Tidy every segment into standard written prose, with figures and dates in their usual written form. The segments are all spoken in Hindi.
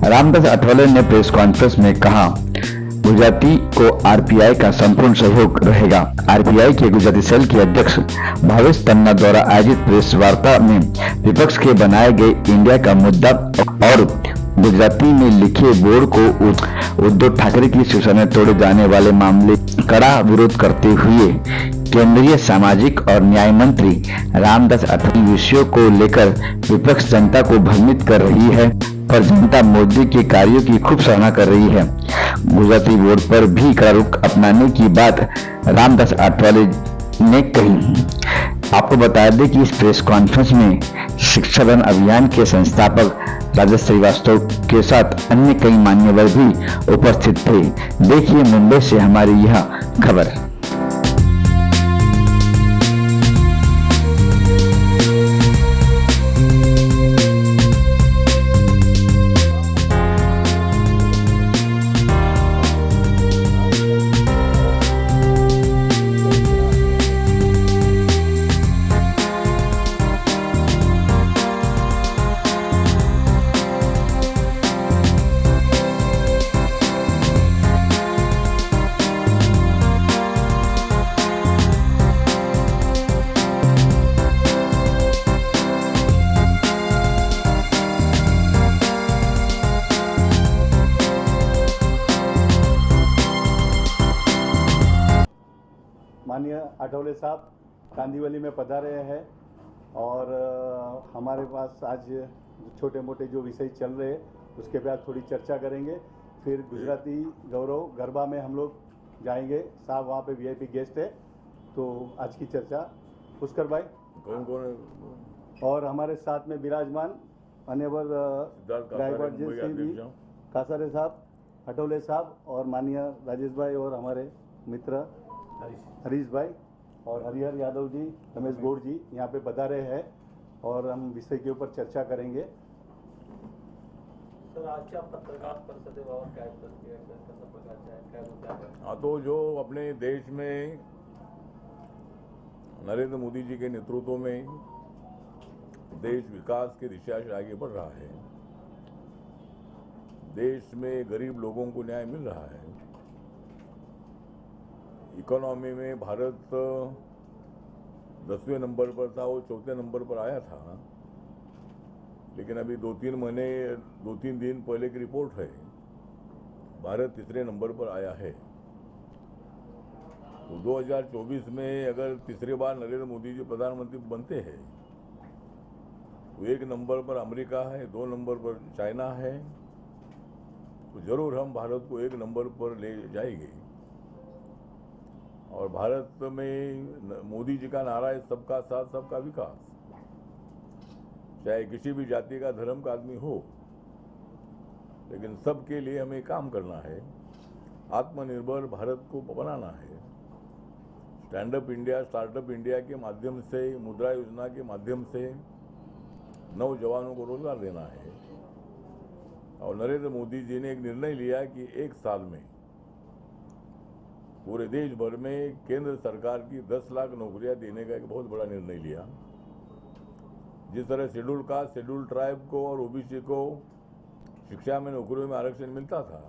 रामदास अठावले ने प्रेस कॉन्फ्रेंस में कहा, गुजराती को आरपीआई का संपूर्ण सहयोग रहेगा। आरपीआई के गुजराती सेल के अध्यक्ष भावेश तन्ना द्वारा आयोजित प्रेस वार्ता में विपक्ष के बनाए गए इंडिया का मुद्दा और गुजराती में लिखे बोर्ड को उद्धव ठाकरे की शिवसेना तोड़े जाने वाले मामले कड़ा विरोध करते हुए केंद्रीय सामाजिक और न्याय मंत्री रामदास अठावले विषयों को लेकर विपक्ष जनता को भ्रमित कर रही है, पर जनता मोदी के कार्यों की खूब सराहना कर रही है। गुजराती बोर्ड पर भी कड़ा रुख अपनाने की बात रामदास अठावले ने कही। आपको बता दें कि इस प्रेस कॉन्फ्रेंस में शिक्षा दान अभियान के संस्थापक राजेश श्रीवास्तव के साथ अन्य कई मान्यवर भी उपस्थित थे। देखिए मुंबई से हमारी यह खबर। माननीय अठावले साहब कांदीवली में पधारे हैं और हमारे पास आज छोटे मोटे जो विषय चल रहे हैं उसके बाद थोड़ी चर्चा करेंगे। फिर गुजराती गौरव गरबा में हम लोग जाएंगे। साहब वहाँ पे वीआईपी गेस्ट है, तो आज की चर्चा पुष्कर भाई कौन कौन है और हमारे साथ में विराजमान अन्यवर गायकवाड़ सिंह जी, कासारे साहब, अठावले साहब और माननीय राजेश भाई और हमारे मित्र हरीश भाई और हरिहर यादव जी, रमेश गौड़ जी यहाँ पे पधारे हैं और हम विषय के ऊपर चर्चा करेंगे। सर आजच्या पत्रकार परिषदेबाबत काय प्रतिक्रिया कशा प्रकारच्या आहेत, काय मुद्दे आहेत? हाँ, तो जो अपने देश में नरेंद्र मोदी जी के नेतृत्व में देश विकास की दिशा से आगे बढ़ रहा है, देश में गरीब लोगों को न्याय मिल रहा है, इकोनॉमी में भारत 10वें नंबर पर था, वो 4थे नंबर पर आया था। लेकिन अभी 2-3 दिन पहले की रिपोर्ट है, भारत 3रे नंबर पर आया है। तो 2024 में अगर 3री बार नरेंद्र मोदी जी प्रधानमंत्री बनते हैं तो 1 नंबर पर अमेरिका है, 2 नंबर पर चाइना है, तो जरूर हम भारत को 1 नंबर पर ले जाएंगे। और भारत में मोदी जी का नारा है सबका साथ सबका विकास। चाहे किसी भी जाति का धर्म का आदमी हो, लेकिन सबके लिए हमें काम करना है, आत्मनिर्भर भारत को बनाना है। स्टैंडअप इंडिया, स्टार्टअप इंडिया के माध्यम से, मुद्रा योजना के माध्यम से नौजवानों को रोजगार देना है। और नरेंद्र मोदी जी ने एक निर्णय लिया कि 1 साल में पूरे देश भर में केंद्र सरकार की 10 लाख नौकरियां देने का एक बहुत बड़ा निर्णय लिया। जिस तरह शेड्यूल कास्ट, शेड्यूल ट्राइब को और ओबीसी को शिक्षा में, नौकरियों में आरक्षण मिलता था,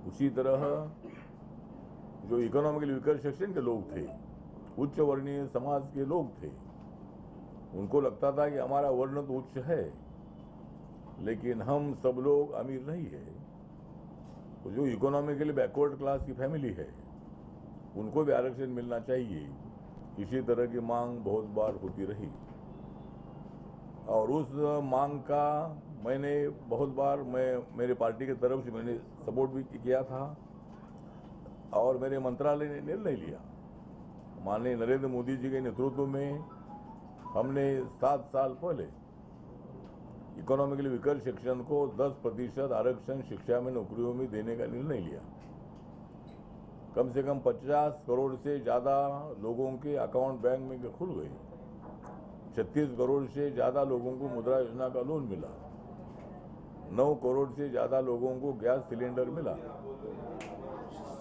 उसी तरह जो इकोनॉमिकली वीकर सेक्शन के लोग थे, उच्च वर्णीय समाज के लोग थे, उनको लगता था कि हमारा वर्ण तो उच्च है लेकिन हम सब लोग अमीर नहीं है। तो जो इकोनॉमिकली बैकवर्ड क्लास की फैमिली है उनको भी आरक्षण मिलना चाहिए। इसी तरह की मांग बहुत बार होती रही और उस मांग का मैंने बहुत बार मेरे पार्टी की तरफ से मैंने सपोर्ट भी किया था और मेरे मंत्रालय ने निर्णय लिया। माननीय नरेंद्र मोदी जी के नेतृत्व में हमने 7 साल पहले इकोनॉमिकली वीकर सेक्शन को 10% आरक्षण शिक्षा में, नौकरियों में देने का निर्णय लिया। कम से कम 50 करोड़ से ज़्यादा लोगों के अकाउंट बैंक में खुल गए। 36 करोड़ से ज़्यादा लोगों को मुद्रा योजना का लोन मिला। 9 करोड़ से ज़्यादा लोगों को गैस सिलेंडर मिला।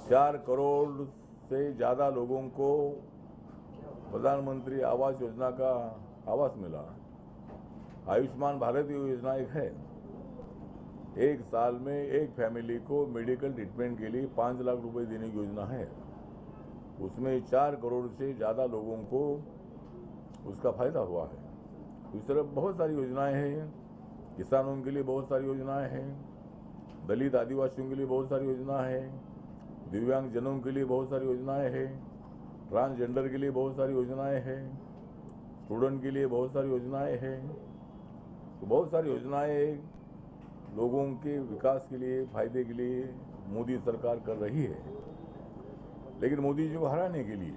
4 करोड़ से ज़्यादा लोगों को प्रधानमंत्री आवास योजना का आवास मिला। आयुष्मान भारत योजना एक है, एक साल में एक फैमिली को मेडिकल ट्रीटमेंट के लिए 5 लाख रुपए देने की योजना है। उसमें 4 करोड़ से ज़्यादा लोगों को उसका फायदा हुआ है। इस तरह बहुत सारी योजनाएं हैं, किसानों के लिए बहुत सारी योजनाएं हैं, दलित आदिवासियों के लिए बहुत सारी योजनाएं हैं, दिव्यांग जनों के लिए बहुत सारी योजनाएं हैं, ट्रांसजेंडर के लिए बहुत सारी योजनाएं हैं, स्टूडेंट के लिए बहुत सारी योजनाएं हैं। तो बहुत सारी योजनाएं लोगों के विकास के लिए, फायदे के लिए मोदी सरकार कर रही है। लेकिन मोदी जी को हराने के लिए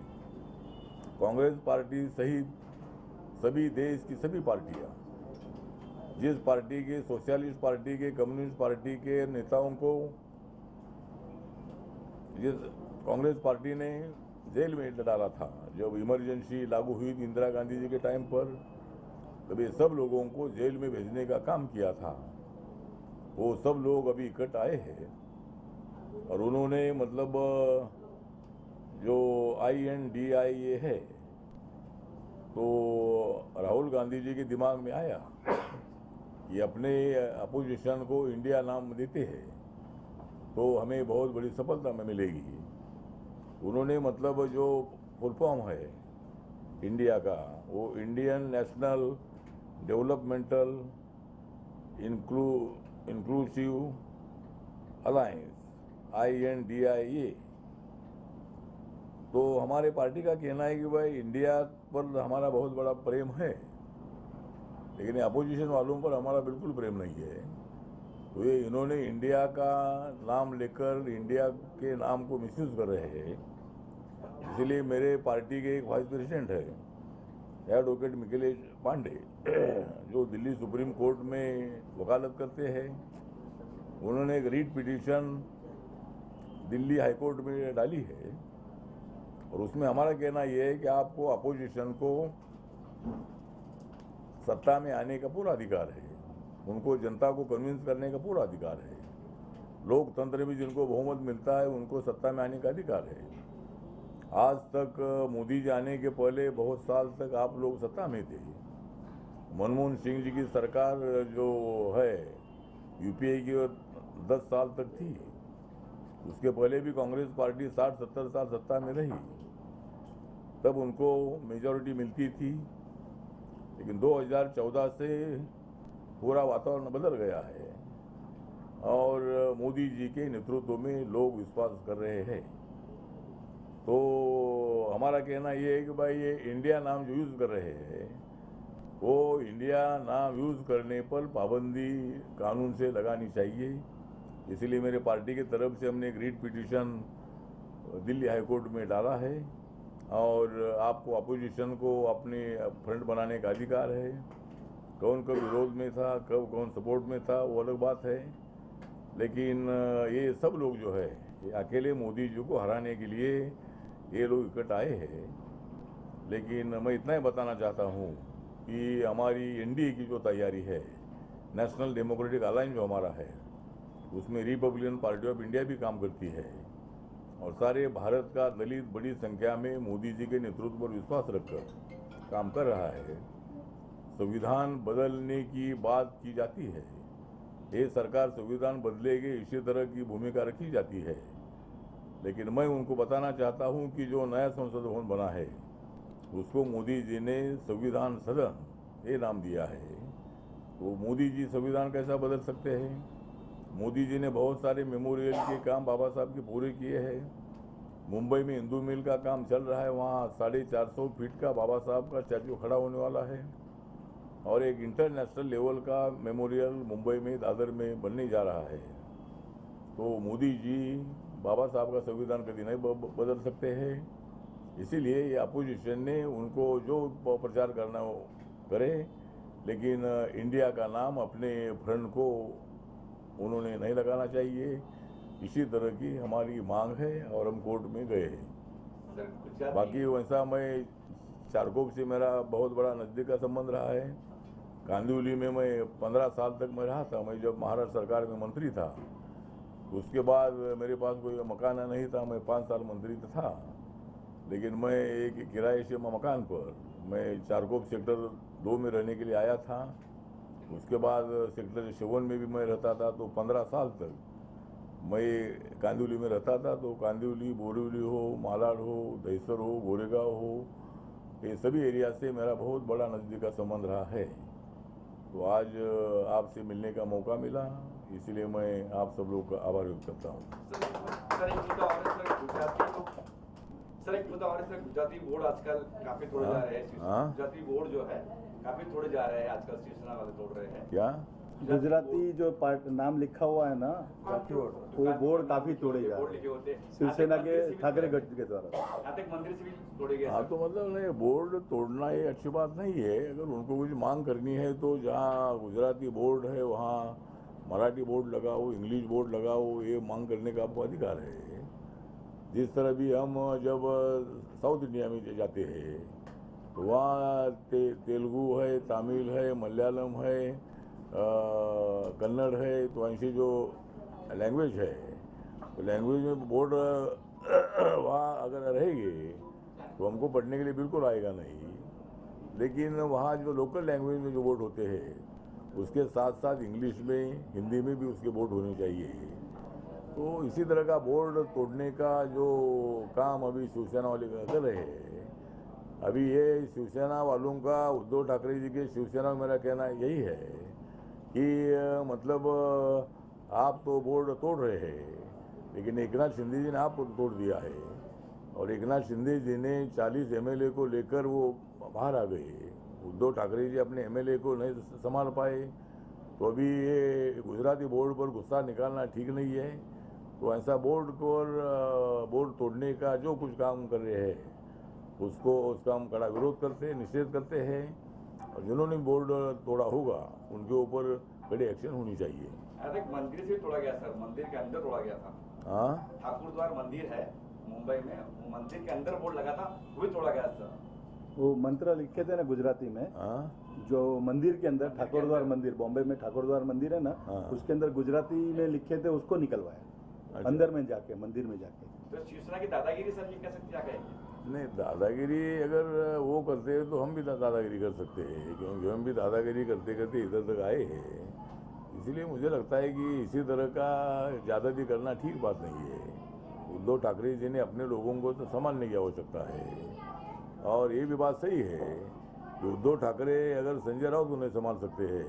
कांग्रेस पार्टी सहित सभी देश की सभी पार्टियां, जिस पार्टी के, सोशलिस्ट पार्टी के, कम्युनिस्ट पार्टी के नेताओं को जिस कांग्रेस पार्टी ने जेल में डाला था, जब इमरजेंसी लागू हुई थी इंदिरा गांधी जी के टाइम पर, तब ये सब लोगों को जेल में भेजने का काम किया था। वो सब लोग अभी इकट्ठे आए हैं और उन्होंने मतलब जो INDIA है, तो राहुल गांधी जी के दिमाग में आया कि अपने अपोजिशन को इंडिया नाम देते हैं तो हमें बहुत बड़ी सफलता में मिलेगी। उन्होंने मतलब जो फुल फॉर्म है इंडिया का, वो Indian national developmental inclusive alliance INDIA। तो हमारे पार्टी का कहना है कि भाई इंडिया पर हमारा बहुत बड़ा प्रेम है, लेकिन अपोजिशन वालों पर हमारा बिल्कुल प्रेम नहीं है। तो ये इन्होंने इंडिया का नाम लेकर इंडिया के नाम को मिसयूज कर रहे हैं। इसलिए मेरे पार्टी के एक वाइस प्रेसिडेंट है एडवोकेट मिथिलेश पांडे, जो दिल्ली सुप्रीम कोर्ट में वकालत करते हैं, उन्होंने एक रीट पिटीशन दिल्ली हाईकोर्ट में डाली है और उसमें हमारा कहना यह है कि आपको अपोजिशन को सत्ता में आने का पूरा अधिकार है, उनको जनता को कन्विंस करने का पूरा अधिकार है। लोकतंत्र में जिनको बहुमत मिलता है उनको सत्ता में आने का अधिकार है। आज तक मोदी जी आने के पहले बहुत साल तक आप लोग सत्ता में थे। मनमोहन सिंह जी की सरकार जो है UPA की 10 साल तक थी, उसके पहले भी कांग्रेस पार्टी 60-70 साल सत्ता में रही, तब उनको मेजॉरिटी मिलती थी। लेकिन 2014 से पूरा वातावरण बदल गया है और मोदी जी के नेतृत्व में लोग विश्वास कर रहे हैं। तो हमारा कहना ये है कि भाई ये इंडिया नाम जो यूज़ कर रहे हैं, वो इंडिया नाम यूज़ करने पर पाबंदी कानून से लगानी चाहिए। इसलिए मेरे पार्टी की तरफ से हमने एक रीट पिटीशन दिल्ली हाईकोर्ट में डाला है और आपको अपोजिशन को अपने फ्रंट बनाने का अधिकार है। कौन कब विरोध में था, कब कौन सपोर्ट में था, वो अलग बात है। लेकिन ये सब लोग जो है ये अकेले मोदी जी को हराने के लिए ये लोग इकट्ठे आए हैं। लेकिन मैं इतना ही बताना चाहता हूँ कि हमारी NDA की जो तैयारी है, नेशनल डेमोक्रेटिक अलायंस जो हमारा है, उसमें रिपब्लिकन पार्टी ऑफ इंडिया भी काम करती है और सारे भारत का दलित बड़ी संख्या में मोदी जी के नेतृत्व पर विश्वास रखकर काम कर रहा है। संविधान बदलने की बात की जाती है, ये सरकार संविधान बदलेगी इसी तरह की भूमिका रखी जाती है। लेकिन मैं उनको बताना चाहता हूं कि जो नया संसद भवन बना है उसको मोदी जी ने संविधान सदन ये नाम दिया है। तो मोदी जी संविधान कैसा बदल सकते हैं? मोदी जी ने बहुत सारे मेमोरियल के काम बाबा साहब के पूरे किए हैं। मुंबई में हिंदू मिल का काम चल रहा है, वहाँ 450 फीट का बाबा साहब का स्टैचू खड़ा होने वाला है और एक इंटरनेशनल लेवल का मेमोरियल मुंबई में दादर में बनने जा रहा है। तो मोदी जी बाबा साहब का संविधान कभी नहीं बदल सकते हैं। इसीलिए ये अपोजिशन ने उनको जो प्रचार करना हो करे, लेकिन इंडिया का नाम अपने फ्रंट को उन्होंने नहीं लगाना चाहिए। इसी तरह की हमारी मांग है और हम कोर्ट में गए हैं। बाकी वैसा मैं चारकोप से मेरा बहुत बड़ा नज़दीक का संबंध रहा है। कांदिवली में मैं 15 साल तक मैं रहा था। मैं जब महाराष्ट्र सरकार में मंत्री था, उसके बाद मेरे पास कोई मकान नहीं था, मैं 5 साल मंत्री था। लेकिन मैं एक किराए से मकान पर मैं चारकोप सेक्टर 2 में रहने के लिए आया था उसके बाद सेक्टर 7 में भी मैं रहता था, तो 15 साल तक मैं कांदिवली में रहता था। तो कांदिवली, बोरीवली हो, मालाड हो, दहिसर हो, गोरेगांव हो, ये सभी एरिया से मेरा बहुत बड़ा नज़दीक का संबंध रहा है। तो आज आपसे मिलने का मौका मिला, इसलिए मैं आप सब लोग का आभार व्यक्त करता हूँ। सर एक मुद्दा और है, सर गुजराती बोर्ड आजकल काफी तोड़े जा रहे हैं। हाँ? गुजराती बोर्ड जो है काफी तोड़े जा रहे हैं आजकल, शिवसेना वाले तोड़ रहे हैं। क्या गुजराती जो नाम लिखा हुआ है ना, वो बोर्ड काफी तोड़े जा बोर्ड रहे लिखे हैं होते हैं शिवसेना के ठाकरे गठ के द्वारा। यहाँ तक मंदिर से भी तोड़े गए। हाँ, तो मतलब नहीं, बोर्ड तोड़ना ये अच्छी बात नहीं है। अगर उनको कुछ मांग करनी है तो जहाँ गुजराती बोर्ड है वहाँ मराठी बोर्ड लगाओ, इंग्लिश बोर्ड लगाओ, ये मांग करने का आपको अधिकार है। जिस तरह भी हम जब साउथ इंडिया में जाते हैं तो वहाँ तेलुगु है, तमिल है, मलयालम है, कन्नड़ है, तो ऐसी जो लैंग्वेज है, तो लैंग्वेज में बोर्ड वहाँ अगर रहेगी तो हमको पढ़ने के लिए बिल्कुल आएगा नहीं। लेकिन वहाँ जो लोकल लैंग्वेज में जो बोर्ड होते हैं उसके साथ साथ इंग्लिश में, हिंदी में भी उसके बोर्ड होने चाहिए। तो इसी तरह का बोर्ड तोड़ने का जो काम अभी शिवसेना वाले कर रहे हैं, अभी ये शिवसेना वालों का, उद्धव ठाकरे जी के शिवसेना में मेरा कहना यही है कि मतलब आप तो बोर्ड तोड़ रहे हैं, लेकिन एकनाथ शिंदे जी ने आपको तोड़ दिया है। और एकनाथ शिंदे जी ने 40 एमएलए को लेकर वो बाहर आ गए। उद्धव ठाकरे जी अपने एमएलए को नहीं संभाल पाए। तो अभी ये गुजराती बोर्ड पर गुस्सा निकालना ठीक नहीं है। तो ऐसा बोर्ड तोड़ने का जो कुछ काम कर रहे हैं उसका हम कड़ा विरोध करते हैं, निषेध करते हैं। और जिन्होंने बोर्ड तोड़ा होगा उनके ऊपर कड़ी एक्शन होनी चाहिए। मंदिर से भी तोड़ा गया सर, मंदिर के अंदर तोड़ा गया था। हाँ, ठाकुर द्वार मंदिर है मुंबई में, मंदिर के अंदर बोर्ड लगा था, वो भी तोड़ा गया सर। वो मंत्र लिखे थे ना गुजराती में, हाँ, जो मंदिर के अंदर ठाकुर द्वार मंदिर, बॉम्बे में ठाकुर द्वार मंदिर है ना, हाँ। उसके अंदर गुजराती में लिखे थे, उसको निकलवाया अच्छा। अंदर में जाके, मंदिर में जाके। तो शिवसेना की दादागिरी सर ये कह सकते क्या कहेंगे? नहीं, दादागिरी अगर वो करते हैं तो हम भी दादागिरी कर सकते हैं, क्योंकि हम भी दादागिरी करते करते इधर तक आए हैं। इसलिए मुझे लगता है कि इसी तरह का ज़्यादती करना ठीक बात नहीं है। उद्धव ठाकरे जी ने अपने लोगों को तो संभालने की आवश्यकता है। और ये भी बात सही है कि उद्धव ठाकरे अगर संजय राउत को नहीं संभाल सकते हैं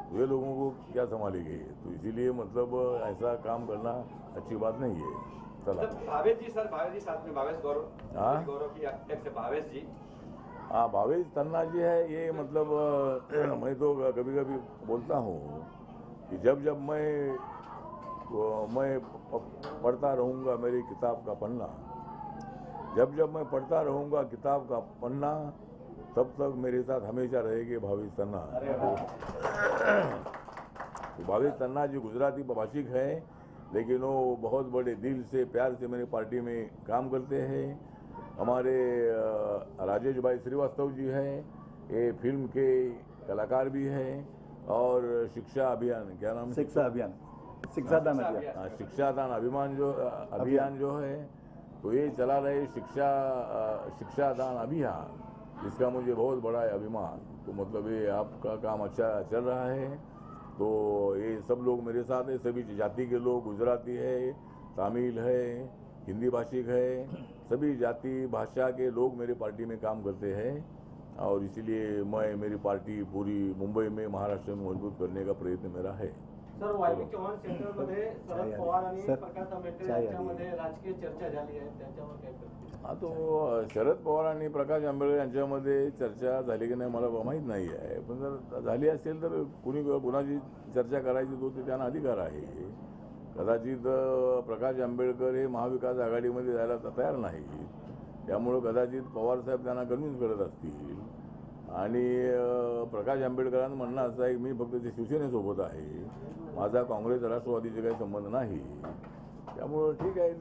तो ये लोगों को क्या संभालेंगे। तो इसीलिए मतलब ऐसा काम करना अच्छी बात नहीं है। चला भावेश जी सर, भावेश जी साथ में, भावेश गौरव, हाँ? गौरव की अध्यक्ष भावेश जी। हाँ, भावेश तन्ना जी है। ये मतलब मैं तो कभी कभी बोलता हूँ कि जब मैं पढ़ता रहूँगा मेरी किताब का पन्ना, जब मैं पढ़ता रहूँगा किताब का पन्ना, तब तक मेरे साथ हमेशा रहेगी भावेश तन्ना। तो भावेश तन्ना जी गुजराती भाषिक है, लेकिन वो बहुत बड़े दिल से, प्यार से मेरी पार्टी में काम करते हैं। हमारे राजेश भाई श्रीवास्तव जी हैं, ये फिल्म के कलाकार भी हैं। और शिक्षा अभियान, क्या नाम है? शिक्षादान अभियान। हाँ, शिक्षादान अभियान जो है, तो ये चला रहे शिक्षादान अभियान, इसका मुझे बहुत बड़ा अभिमान। तो मतलब ये आपका काम अच्छा चल रहा है। तो ये सब लोग मेरे साथ है, सभी जाति के लोग, गुजराती है, तमिल है, हिंदी भाषिक है, सभी जाति भाषा के लोग मेरी पार्टी में काम करते हैं। और इसीलिए मेरी पार्टी पूरी मुंबई में, महाराष्ट्र में मजबूत करने का प्रयत्न मेरा है। सर, वाल्मिकी चव्हाण सेंटरमध्ये शरद पवार आणि प्रकाश आंबेडकर यांच्यामध्ये राजकीय चर्चा झाली आहे, त्याच्यावर काय करते? हाँ, तो शरद पवार आणि प्रकाश आंबेडकर यांच्यामध्ये चर्चा झाली की नाही मला माहीत नाही आहे. पण जर झाली असेल तर कुणाची चर्चा करायची तो ते त्यांना अधिकार आहे. कदाचित प्रकाश आंबेडकर हे महाविकास आघाडीमध्ये जायला तयार नाही, त्यामुळं कदाचित पवारसाहेब त्यांना कन्व्हिन्स करत असतील. आणि प्रकाश आंबेडकरांचं म्हणणं असं आहे की मी फक्त ते शिवसेनेसोबत आहे, माझा काँग्रेस राष्ट्रवादीचे काही संबंध नाही. त्यामुळं ठीक आहे,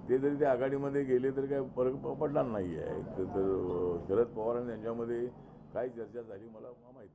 ते जरी त्या आघाडीमध्ये गेले तरी काही फरक पडणार नाही आहे. तर शरद पवार यांच्यामध्ये काय चर्चा झाली मला माहिती